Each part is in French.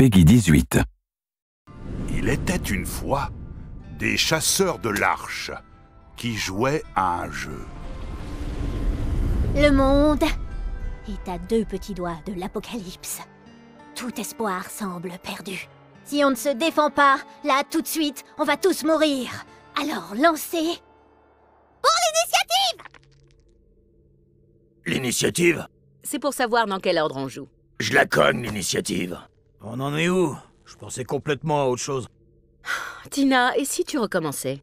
Peggy 18. Il était une fois des chasseurs de l'Arche qui jouaient à un jeu. Le monde est à 2 petits doigts de l'apocalypse. Tout espoir semble perdu. Si on ne se défend pas, là, tout de suite, on va tous mourir. Alors, lancez... Pour l'initiative! L'initiative? C'est pour savoir dans quel ordre on joue. Je la cogne, l'initiative. On en est où? Je pensais complètement à autre chose. Tina, et si tu recommençais?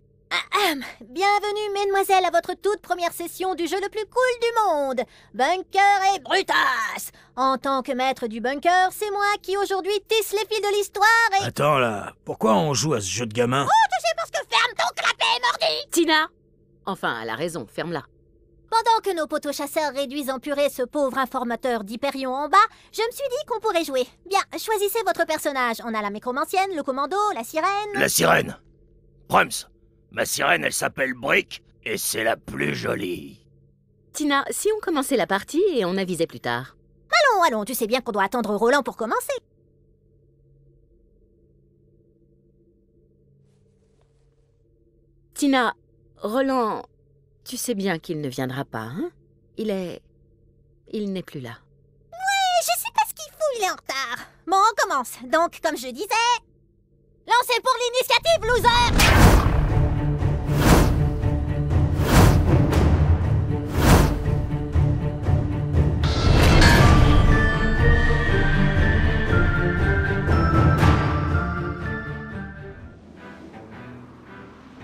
Bienvenue, mesdemoiselles, à votre toute première session du jeu le plus cool du monde, Bunker et Brutus. En tant que maître du bunker, c'est moi qui aujourd'hui tisse les fils de l'histoire et... Attends là, pourquoi on joue à ce jeu de gamin? Oh, tu sais parce que ferme ton clapet, mordi! Tina! Enfin, elle a raison, ferme-la. Pendant que nos poteaux chasseurs réduisent en purée ce pauvre informateur d'Hyperion en bas, je me suis dit qu'on pourrait jouer. Bien, choisissez votre personnage. On a la mécromancienne, le commando, la sirène... La sirène. Prums, ma sirène, elle s'appelle Brick, et c'est la plus jolie. Tina, si on commençait la partie et on avisait plus tard? Allons, tu sais bien qu'on doit attendre Roland pour commencer. Tina, Roland, tu sais bien qu'il ne viendra pas, hein? Il n'est plus là. Oui, je sais pas ce qu'il fout, il est en retard. Bon, on commence. Donc, comme je disais... Lancez pour l'initiative, loser!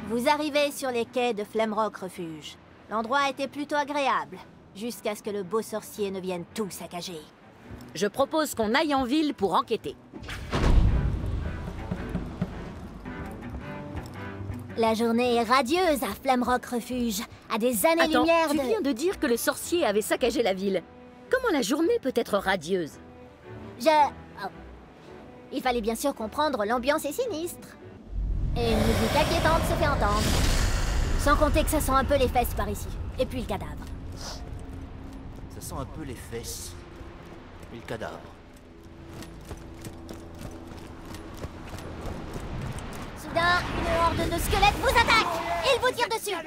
Vous arrivez sur les quais de Flamrock Refuge. L'endroit était plutôt agréable, jusqu'à ce que le beau sorcier ne vienne tout saccager. Je propose qu'on aille en ville pour enquêter. La journée est radieuse à Flamrock Refuge, à des années-lumière tu de... viens de dire que le sorcier avait saccagé la ville. Comment la journée peut être radieuse? Oh. Il fallait bien sûr comprendre l'ambiance est sinistre. Et une musique inquiétante se fait entendre. Sans compter que ça sent un peu les fesses par ici. Et puis le cadavre. Ça sent un peu les fesses. Et le cadavre. Soudain, une horde de squelettes vous attaque. Ils vous tirent dessus.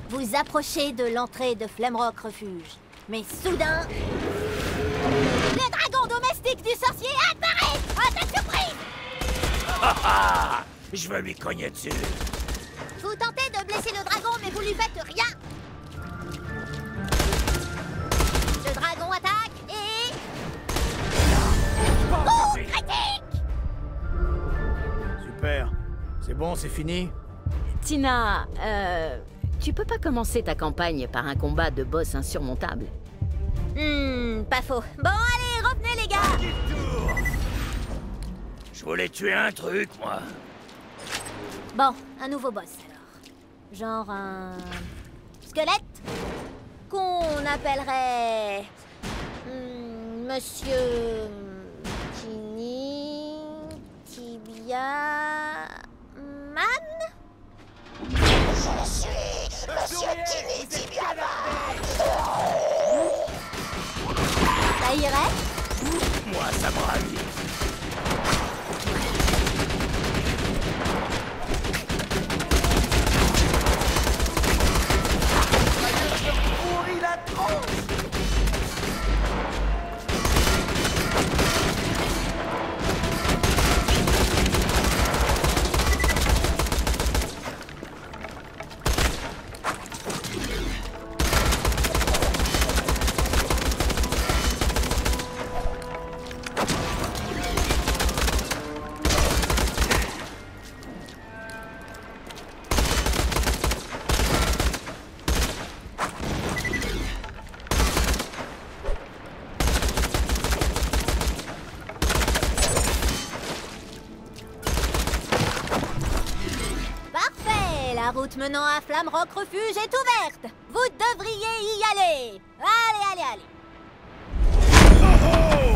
Vous approchez de l'entrée de Flamrock Refuge. Mais soudain... Le dragon domestique du sorcier apparaît! Attaque surprise! Je vais lui cogner dessus. Vous tentez de blesser le dragon, mais vous lui faites rien! Le dragon attaque et... Oh, critique! Super. C'est bon, c'est fini? Tina, tu peux pas commencer ta campagne par un combat de boss insurmontable? Pas faux. Bon, allez, revenez les Je voulais tuer un truc, moi. Bon, un nouveau boss alors. Genre un... squelette qu'on appellerait... Monsieur... Tini... Tibia... Man. Je suis Monsieur Tini Tibiaman. Ça irait? Moi, ça me ravit. La route menant à Flamrock Refuge est ouverte. Vous devriez y aller. Allez, allez, allez. Oh oh!